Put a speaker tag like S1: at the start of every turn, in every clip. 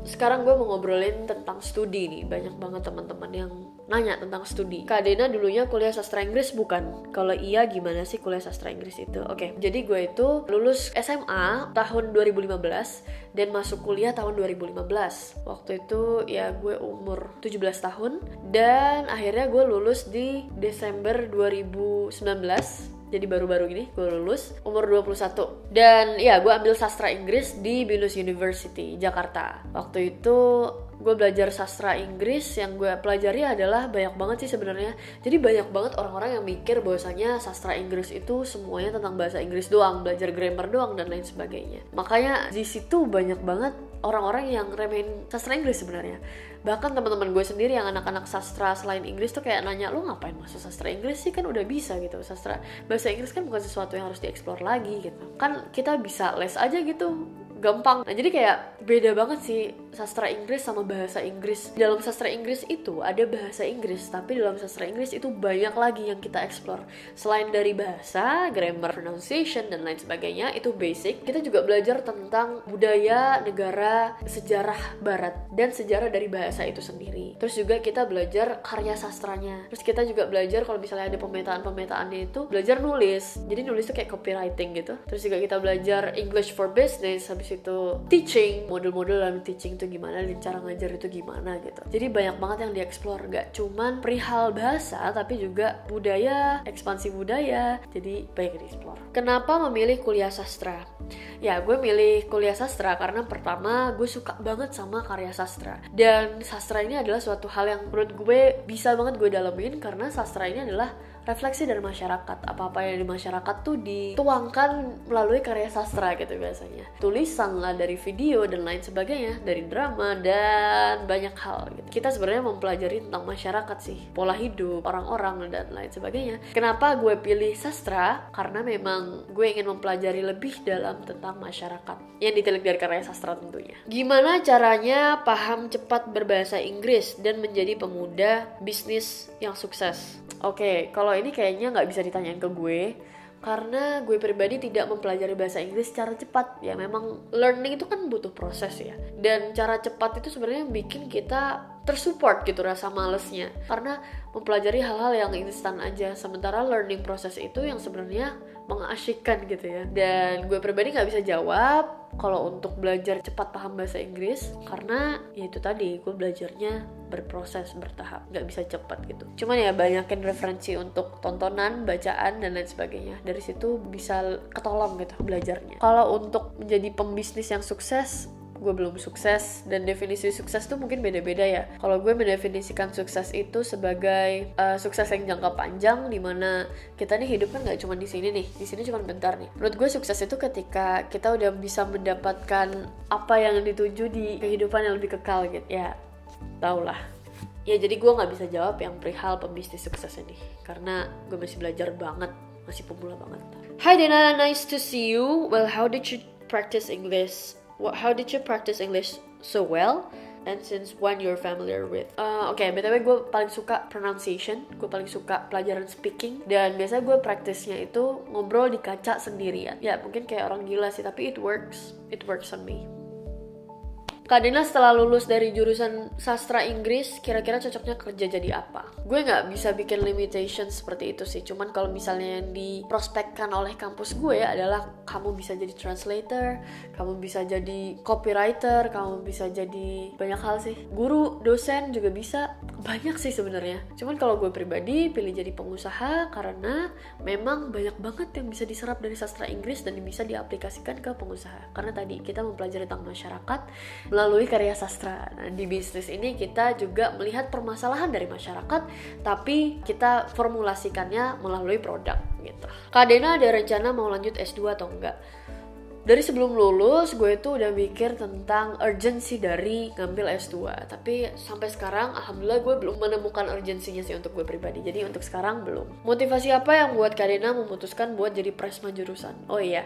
S1: sekarang gue mau ngobrolin tentang studi nih. Banyak banget teman-teman yang nanya tentang studi. Kak Dena dulunya kuliah sastra Inggris bukan? Kalau iya gimana sih kuliah sastra Inggris itu? Oke, jadi gue itu lulus SMA tahun 2015 dan masuk kuliah tahun 2015. Waktu itu ya gue umur 17 tahun dan akhirnya gue lulus di Desember 2019. Jadi baru-baru gini gue lulus umur 21. Dan ya gue ambil sastra Inggris di Binus University Jakarta. Waktu itu gue belajar sastra Inggris, yang gue pelajari adalah banyak banget sih sebenarnya. Jadi banyak banget orang-orang yang mikir bahwasanya sastra Inggris itu semuanya tentang bahasa Inggris doang, belajar grammar doang dan lain sebagainya. Makanya di situ banyak banget orang-orang yang remehin sastra Inggris sebenarnya. Bahkan teman-teman gue sendiri yang anak-anak sastra selain Inggris tuh kayak nanya, lu ngapain masuk sastra Inggris sih, kan udah bisa gitu. Sastra bahasa Inggris kan bukan sesuatu yang harus dieksplor lagi gitu. Kan kita bisa les aja gitu, gampang. Nah jadi kayak beda banget sih sastra Inggris sama bahasa Inggris. Dalam sastra Inggris itu ada bahasa Inggris, tapi dalam sastra Inggris itu banyak lagi yang kita explore. Selain dari bahasa, grammar, pronunciation, dan lain sebagainya, itu basic. Kita juga belajar tentang budaya, negara, sejarah barat, dan sejarah dari bahasa itu sendiri. Terus juga kita belajar karya sastranya. Terus kita juga belajar kalau misalnya ada pemetaan-pemetaannya itu, belajar nulis. Jadi nulis itu kayak copywriting gitu. Terus juga kita belajar English for Business, habis itu teaching, model-model dalam teaching itu gimana, dan cara ngajar itu gimana gitu. Jadi banyak banget yang dieksplor, gak cuman perihal bahasa tapi juga budaya, ekspansi budaya. Jadi banyak yang dieksplor. Kenapa memilih kuliah sastra? Ya gue milih kuliah sastra karena pertama gue suka banget sama karya sastra. Dan sastra ini adalah suatu hal yang menurut gue bisa banget gue dalamin, karena sastra ini adalah refleksi dari masyarakat. Apa-apa yang di masyarakat tuh dituangkan melalui karya sastra gitu biasanya. Tulisan lah, dari video dan lain sebagainya, dari drama dan banyak hal gitu. Kita sebenarnya mempelajari tentang masyarakat sih, pola hidup orang-orang dan lain sebagainya. Kenapa gue pilih sastra? Karena memang gue ingin mempelajari lebih dalam tentang masyarakat yang ditelik dari karya sastra tentunya. Gimana caranya paham cepat berbahasa Inggris dan menjadi pemuda bisnis yang sukses? Oke, kalau ini kayaknya nggak bisa ditanyain ke gue, karena gue pribadi tidak mempelajari bahasa Inggris secara cepat. Ya memang learning itu kan butuh proses ya, dan cara cepat itu sebenarnya bikin kita tersupport gitu rasa malesnya, karena mempelajari hal-hal yang instan aja, sementara learning proses itu yang sebenarnya mengasyikkan gitu ya. Dan gue pribadi nggak bisa jawab kalau untuk belajar cepat paham bahasa Inggris, karena ya itu tadi, gue belajarnya berproses, bertahap, nggak bisa cepat gitu. Cuman ya banyakin referensi untuk tontonan, bacaan, dan lain sebagainya. Dari situ bisa ketolong gitu belajarnya. Kalau untuk menjadi pembisnis yang sukses, gue belum sukses, dan definisi sukses tuh mungkin beda-beda ya. Kalau gue mendefinisikan sukses itu sebagai sukses yang jangka panjang, dimana kita nih hidup kan nggak cuma di sini nih, di sini cuma bentar nih. Menurut gue sukses itu ketika kita udah bisa mendapatkan apa yang dituju di kehidupan yang lebih kekal gitu ya, tau lah. Ya jadi gue nggak bisa jawab yang perihal pembisnis sukses ini, karena gue masih belajar banget, masih pemula banget. Hi Dena, nice to see you. Well, how did you practice English? How did you practice English so well? And since when you're familiar with? Oke, BTW gue paling suka pronunciation. Gue paling suka pelajaran speaking. Dan biasanya gue praktisnya itu ngobrol di kaca sendirian. Ya mungkin kayak orang gila sih, tapi it works. It works on me. Kak Dena setelah lulus dari jurusan sastra Inggris, kira-kira cocoknya kerja jadi apa? Gue nggak bisa bikin limitation seperti itu sih. Cuman kalau misalnya yang diprospekkan oleh kampus gue adalah kamu bisa jadi translator, kamu bisa jadi copywriter, kamu bisa jadi banyak hal sih. Guru, dosen juga bisa. Banyak sih sebenarnya. Cuman kalau gue pribadi pilih jadi pengusaha karena memang banyak banget yang bisa diserap dari sastra Inggris dan bisa diaplikasikan ke pengusaha. Karena tadi kita mempelajari tentang masyarakat melalui karya sastra. Nah, di bisnis ini kita juga melihat permasalahan dari masyarakat, tapi kita formulasikannya melalui produk gitu. Kak Dena ada rencana mau lanjut S2 atau enggak? Dari sebelum lulus, gue tuh udah mikir tentang urgensi dari ngambil S2. Tapi sampai sekarang, alhamdulillah gue belum menemukan urgensinya sih untuk gue pribadi. Jadi untuk sekarang belum. Motivasi apa yang buat Kak Dena memutuskan buat jadi presma jurusan? Oh iya,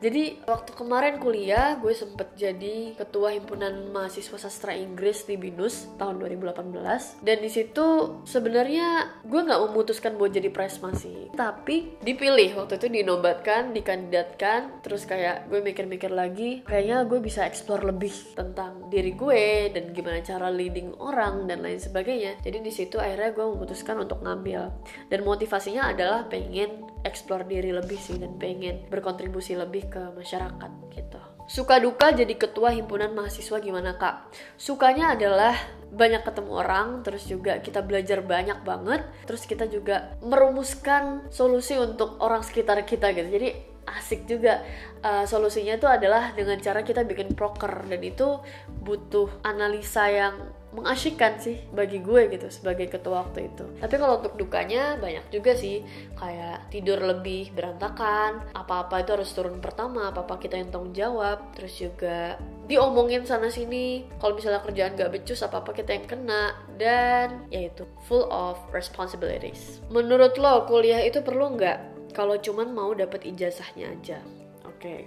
S1: Jadi waktu kemarin kuliah gue sempet jadi ketua himpunan mahasiswa sastra Inggris di BINUS tahun 2018. Dan di situ sebenarnya gue nggak memutuskan buat jadi presma sih, tapi dipilih waktu itu, dinobatkan, dikandidatkan. Terus kayak gue mikir-mikir lagi, kayaknya gue bisa explore lebih tentang diri gue dan gimana cara leading orang dan lain sebagainya. Jadi di situ akhirnya gue memutuskan untuk ngambil, dan motivasinya adalah pengen explore diri lebih sih, dan pengen berkontribusi lebih ke masyarakat gitu. Suka duka jadi ketua himpunan mahasiswa gimana kak? Sukanya adalah banyak ketemu orang, terus juga kita belajar banyak banget, terus kita juga merumuskan solusi untuk orang sekitar kita gitu. Jadi asik juga. Solusinya itu adalah dengan cara kita bikin proker, dan itu butuh analisa yang mengasyikkan sih bagi gue gitu sebagai ketua waktu itu. Tapi kalau untuk dukanya banyak juga sih, kayak tidur lebih berantakan, apa-apa itu harus turun pertama, apa-apa kita yang tanggung jawab, terus juga diomongin sana sini, kalau misalnya kerjaan gak becus apa-apa kita yang kena, dan yaitu full of responsibilities. Menurut lo kuliah itu perlu nggak kalau cuman mau dapet ijazahnya aja? Oke.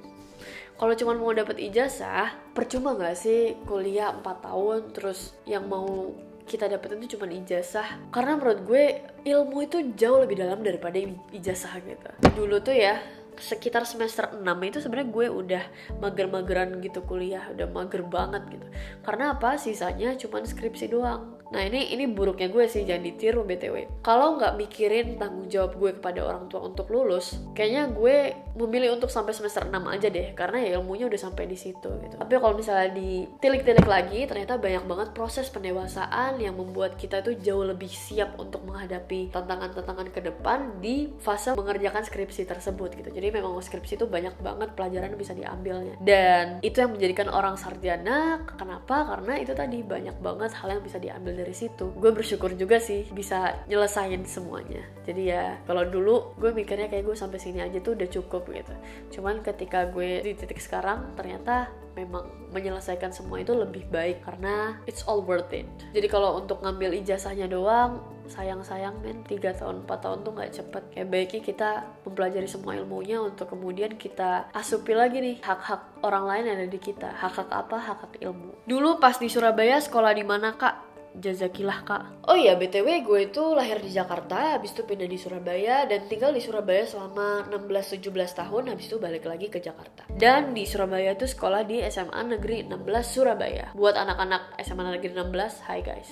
S1: Kalau cuma mau dapat ijazah, percuma nggak sih kuliah 4 tahun terus yang mau kita dapetin itu cuma ijazah? Karena menurut gue ilmu itu jauh lebih dalam daripada ijazah gitu. Dulu tuh ya, sekitar semester 6 itu sebenarnya gue udah mager-mageran gitu kuliah, udah mager banget gitu. Karena apa? Sisanya cuma skripsi doang. Nah ini buruknya gue sih, jangan ditiru BTW. Kalau nggak mikirin tanggung jawab gue kepada orang tua untuk lulus, kayaknya gue memilih untuk sampai semester 6 aja deh, karena ya ilmunya udah sampai di situ gitu. Tapi kalau misalnya ditilik-tilik lagi, ternyata banyak banget proses pendewasaan yang membuat kita tuh jauh lebih siap untuk menghadapi tantangan-tantangan ke depan di fase mengerjakan skripsi tersebut gitu. Jadi memang skripsi itu banyak banget pelajaran yang bisa diambilnya, dan itu yang menjadikan orang sarjana. Kenapa? Karena itu tadi banyak banget hal yang bisa diambil dari situ. Gue bersyukur juga sih bisa nyelesain semuanya. Jadi ya kalau dulu gue mikirnya kayak gue sampai sini aja tuh udah cukup gitu. Cuman ketika gue di titik sekarang, ternyata memang menyelesaikan semua itu lebih baik karena it's all worth it. Jadi kalau untuk ngambil ijazahnya doang, sayang men, 3 tahun 4 tahun tuh gak cepet. Kayak baiknya kita mempelajari semua ilmunya untuk kemudian kita asupi lagi nih hak-hak orang lain yang ada di kita. Hak-hak apa? Hak-hak ilmu. Dulu pas di Surabaya sekolah di mana kak? Jazakillah kak. Oh iya, BTW gue itu lahir di Jakarta, habis itu pindah di Surabaya dan tinggal di Surabaya selama 16-17 tahun, habis itu balik lagi ke Jakarta. Dan di Surabaya itu sekolah di SMA Negeri 16 Surabaya. Buat anak-anak SMA Negeri 16, hai guys.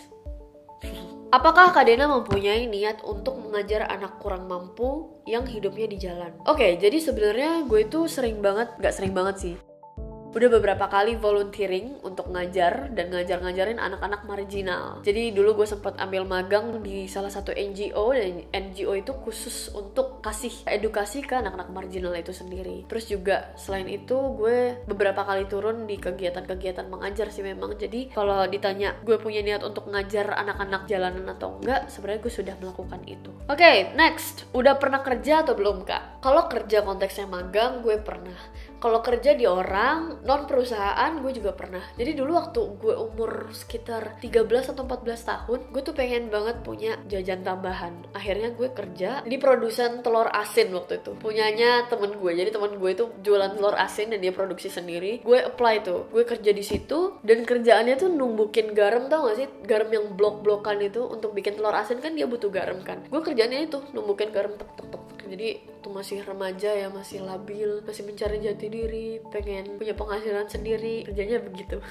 S1: Apakah Kak Dena mempunyai niat untuk mengajar anak kurang mampu yang hidupnya di jalan? Oke, jadi sebenarnya gue itu gak sering banget sih, udah beberapa kali volunteering untuk ngajar dan ngajarin anak-anak marginal. Jadi dulu gue sempat ambil magang di salah satu NGO, dan NGO itu khusus untuk kasih edukasi ke anak-anak marginal itu sendiri. Terus juga selain itu gue beberapa kali turun di kegiatan-kegiatan mengajar sih memang. Jadi kalau ditanya gue punya niat untuk ngajar anak-anak jalanan atau enggak, sebenarnya gue sudah melakukan itu. Oke, next. Udah pernah kerja atau belum kak? Kalau kerja konteksnya magang, gue pernah. Kalau kerja di orang, non perusahaan, gue juga pernah. Jadi dulu waktu gue umur sekitar 13 atau 14 tahun, gue tuh pengen banget punya jajan tambahan. Akhirnya gue kerja di produsen telur asin waktu itu. Punyanya temen gue. Jadi temen gue itu jualan telur asin dan dia produksi sendiri. Gue apply tuh. Gue kerja di situ dan kerjaannya tuh numbukin garam, tau gak sih? Garam yang blok-blokan itu untuk bikin telur asin kan dia butuh garam kan. Gue kerjaannya itu numbukin garam tek. Jadi tuh masih remaja ya, masih labil, masih mencari jati diri, pengen punya penghasilan sendiri, kerjanya begitu.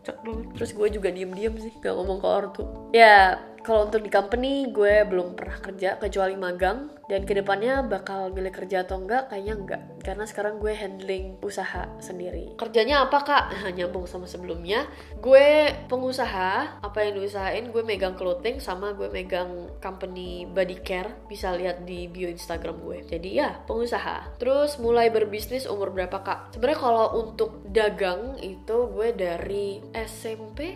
S1: Kocak banget. Terus gue juga diem-diem sih, gak ngomong ke ortu. Ya kalau untuk di company gue belum pernah kerja kecuali magang, dan kedepannya bakal milih kerja atau enggak, kayaknya enggak, karena sekarang gue handling usaha sendiri. Kerjanya apa kak? Nyambung sama sebelumnya, gue pengusaha. Apa yang diusahain, gue megang clothing sama gue megang company body care, bisa lihat di bio Instagram gue. Jadi ya pengusaha. Terus mulai berbisnis umur berapa kak? Sebenarnya kalau untuk dagang itu gue dari SMP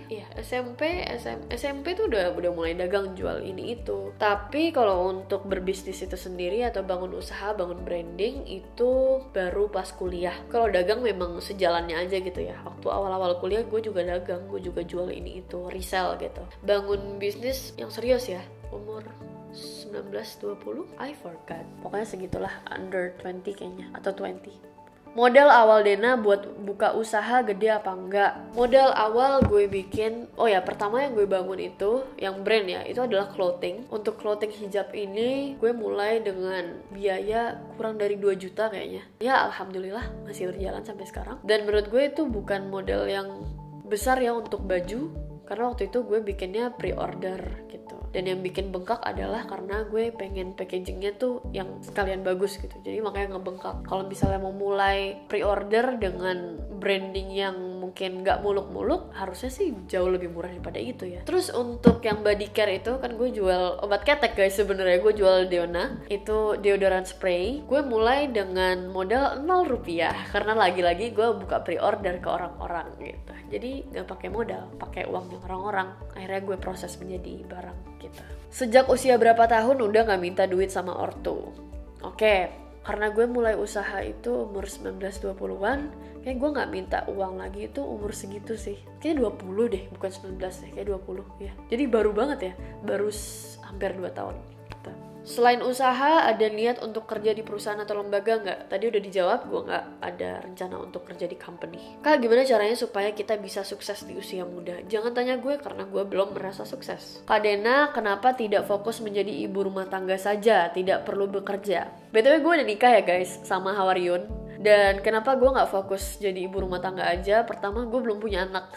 S1: tuh udah mulai dagang, jual ini itu. Tapi kalau untuk berbisnis itu sendiri atau bangun usaha, bangun branding, itu baru pas kuliah. Kalau dagang memang sejalannya aja gitu ya. Waktu awal-awal kuliah gue juga dagang, gue juga jual ini itu, resell gitu. Bangun bisnis yang serius ya umur 19-20, I forgot. Pokoknya segitulah, under 20 kayaknya, atau 20. Modal awal Dena buat buka usaha gede apa enggak? Modal awal gue bikin, pertama yang gue bangun itu, yang brand ya, itu adalah clothing. Untuk clothing hijab ini, gue mulai dengan biaya kurang dari 2 juta kayaknya. Ya alhamdulillah masih berjalan sampai sekarang. Dan menurut gue itu bukan modal yang besar ya untuk baju, karena waktu itu gue bikinnya pre-order gitu. Dan yang bikin bengkak adalah karena gue pengen packagingnya tuh yang sekalian bagus gitu, jadi makanya ngebengkak. Kalau misalnya mau mulai pre-order dengan branding yang mungkin gak muluk-muluk, harusnya sih jauh lebih murah daripada itu ya. Terus untuk yang body care itu kan gue jual obat ketek guys, sebenarnya gue jual Deona, itu deodorant spray. Gue mulai dengan modal 0 rupiah karena lagi-lagi gue buka pre-order ke orang-orang gitu. Jadi gak pakai modal, pakai uangnya orang-orang. Akhirnya gue proses menjadi barang gitu. Sejak usia berapa tahun udah gak minta duit sama ortu? Oke, karena gue mulai usaha itu umur 19-20an, kayak gue gak minta uang lagi itu umur segitu sih. Kayaknya 20 deh, bukan 19 deh, kayak 20 ya. Jadi baru banget ya, baru hampir 2 tahun gitu. Selain usaha, ada niat untuk kerja di perusahaan atau lembaga nggak? Tadi udah dijawab, gue nggak ada rencana untuk kerja di company. Kak, gimana caranya supaya kita bisa sukses di usia muda? Jangan tanya gue karena gue belum merasa sukses. Kak Dena, kenapa tidak fokus menjadi ibu rumah tangga saja? Tidak perlu bekerja. BTW gue udah nikah ya guys, sama Hawaryun. Dan kenapa gue gak fokus jadi ibu rumah tangga aja? Pertama, gue belum punya anak.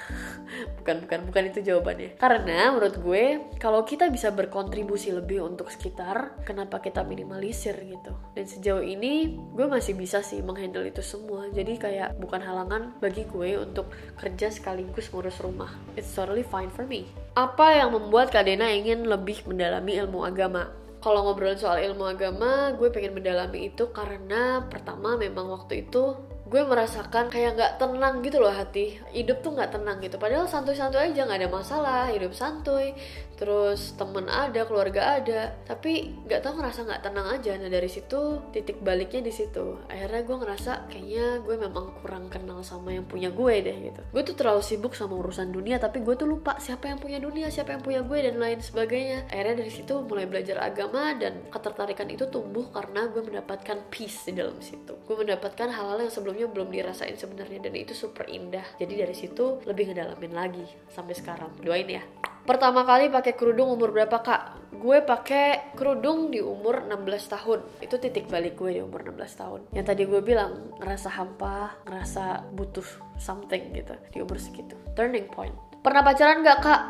S1: Bukan itu jawabannya. Karena menurut gue, kalau kita bisa berkontribusi lebih untuk sekitar, kenapa kita minimalisir gitu? Dan sejauh ini, gue masih bisa sih menghandle itu semua. Jadi kayak bukan halangan bagi gue untuk kerja sekaligus ngurus rumah. It's totally fine for me. Apa yang membuat Kak Dena ingin lebih mendalami ilmu agama? Kalau ngobrolin soal ilmu agama, gue pengen mendalami itu karena pertama memang waktu itu gue merasakan kayak gak tenang gitu loh hati. Hidup tuh gak tenang gitu. Padahal santuy-santuy aja, gak ada masalah. Hidup santuy, terus temen ada, keluarga ada. Tapi gak tau ngerasa gak tenang aja. Nah dari situ, titik baliknya di situ. Akhirnya gue ngerasa kayaknya gue memang kurang kenal sama yang punya gue deh gitu. Gue tuh terlalu sibuk sama urusan dunia, tapi gue tuh lupa siapa yang punya dunia, siapa yang punya gue, dan lain sebagainya. Akhirnya dari situ mulai belajar agama, dan ketertarikan itu tumbuh karena gue mendapatkan peace di dalam situ. Gue mendapatkan hal-hal yang sebelumnya belum dirasain sebenarnya, dan itu super indah. Jadi dari situ lebih ngedalamin lagi sampai sekarang. Doain ya. Pertama kali pakai kerudung umur berapa kak? Gue pakai kerudung di umur 16 tahun. Itu titik balik gue di umur 16 tahun. Yang tadi gue bilang, ngerasa hampa, ngerasa butuh something gitu di umur segitu. Turning point. Pernah pacaran gak kak?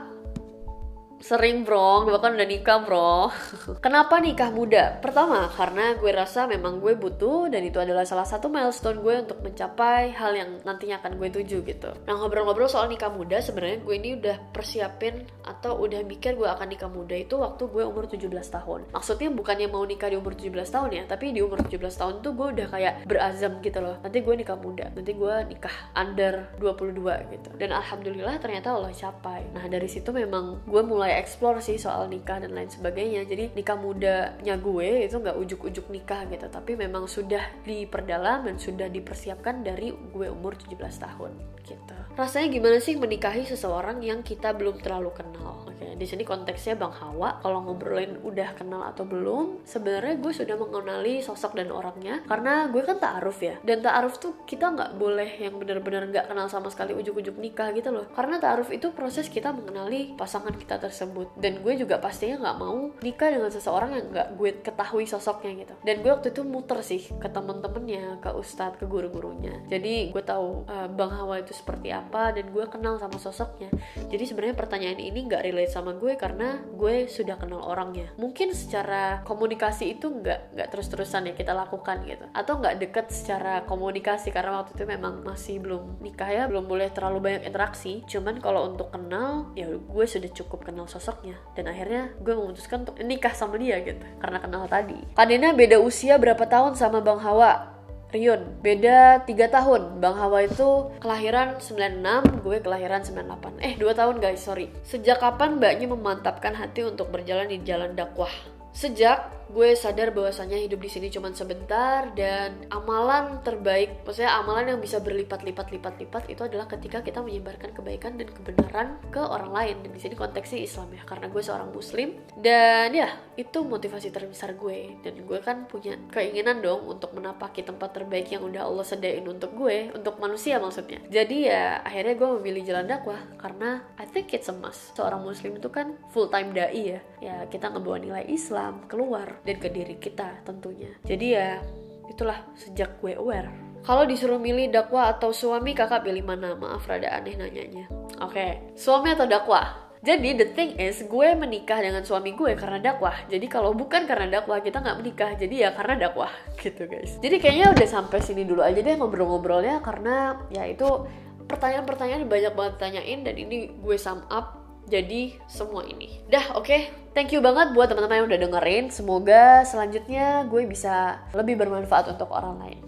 S1: Sering bro, bahkan udah nikah bro. Kenapa nikah muda? Pertama, karena gue rasa memang gue butuh, dan itu adalah salah satu milestone gue untuk mencapai hal yang nantinya akan gue tuju gitu. Nah, ngobrol-ngobrol soal nikah muda, sebenarnya gue ini udah persiapin atau udah mikir gue akan nikah muda itu waktu gue umur 17 tahun. Maksudnya bukannya mau nikah di umur 17 tahun ya, tapi di umur 17 tahun tuh gue udah kayak berazam gitu loh. Nanti gue nikah muda, nanti gue nikah under 22 gitu. Dan alhamdulillah ternyata Allah capai. Nah, dari situ memang gue mulai explore sih soal nikah dan lain sebagainya. Jadi nikah mudanya gue itu gak ujuk-ujuk nikah gitu, tapi memang sudah diperdalam dan sudah dipersiapkan dari gue umur 17 tahun gitu. Rasanya gimana sih menikahi seseorang yang kita belum terlalu kenal? Oke, di sini konteksnya Bang Hawa. Kalau ngobrolin udah kenal atau belum, sebenarnya gue sudah mengenali sosok dan orangnya, karena gue kan ta'aruf ya. Dan ta'aruf tuh kita gak boleh yang benar-benar gak kenal sama sekali ujuk-ujuk nikah gitu loh. Karena ta'aruf itu proses kita mengenali pasangan kita tersebut. Dan gue juga pastinya gak mau nikah dengan seseorang yang gak gue ketahui sosoknya gitu. Dan gue waktu itu muter sih ke temen-temennya, ke ustadz, ke guru-gurunya. Jadi gue tahu Bang Hawa itu seperti apa, dan gue kenal sama sosoknya. Jadi sebenarnya pertanyaan ini gak relate sama gue karena gue sudah kenal orangnya. Mungkin secara komunikasi itu gak terus-terusan ya kita lakukan gitu, atau gak deket secara komunikasi karena waktu itu memang masih belum nikah ya, belum boleh terlalu banyak interaksi. Cuman kalau untuk kenal, ya gue sudah cukup kenal sosoknya, dan akhirnya gue memutuskan untuk nikah sama dia gitu karena kenal tadi. Kak Dena beda usia berapa tahun sama Bang Hawa? Rion, beda 3 tahun. Bang Hawa itu kelahiran 96, gue kelahiran 98. 2 tahun guys, sorry. Sejak kapan mbaknya memantapkan hati untuk berjalan di jalan dakwah? Sejak gue sadar bahwasanya hidup di sini cuma sebentar, dan amalan terbaik, maksudnya amalan yang bisa berlipat-lipat itu adalah ketika kita menyebarkan kebaikan dan kebenaran ke orang lain. Dan di sini konteksnya Islam ya, karena gue seorang muslim, dan ya itu motivasi terbesar gue. Dan gue kan punya keinginan dong untuk menapaki tempat terbaik yang udah Allah sediain untuk gue, untuk manusia maksudnya. Jadi ya akhirnya gue memilih jalan dakwah karena I think it's a must. Seorang muslim itu kan full time dai ya kita ngebawa nilai Islam keluar dan ke diri kita tentunya. Jadi ya itulah sejak gue aware. Kalau disuruh milih dakwah atau suami, kakak pilih mana? Maaf rada aneh nanyanya. Oke, suami atau dakwah? Jadi the thing is, gue menikah dengan suami gue karena dakwah. Jadi kalau bukan karena dakwah, kita nggak menikah. Jadi ya karena dakwah gitu guys. Jadi kayaknya udah sampai sini dulu aja deh ngobrol-ngobrolnya, karena ya itu pertanyaan-pertanyaan banyak banget tanyain, dan ini gue sum up jadi semua ini. Dah, oke. Thank you banget buat teman-teman yang udah dengerin. Semoga selanjutnya gue bisa lebih bermanfaat untuk orang lain.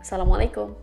S1: Assalamualaikum.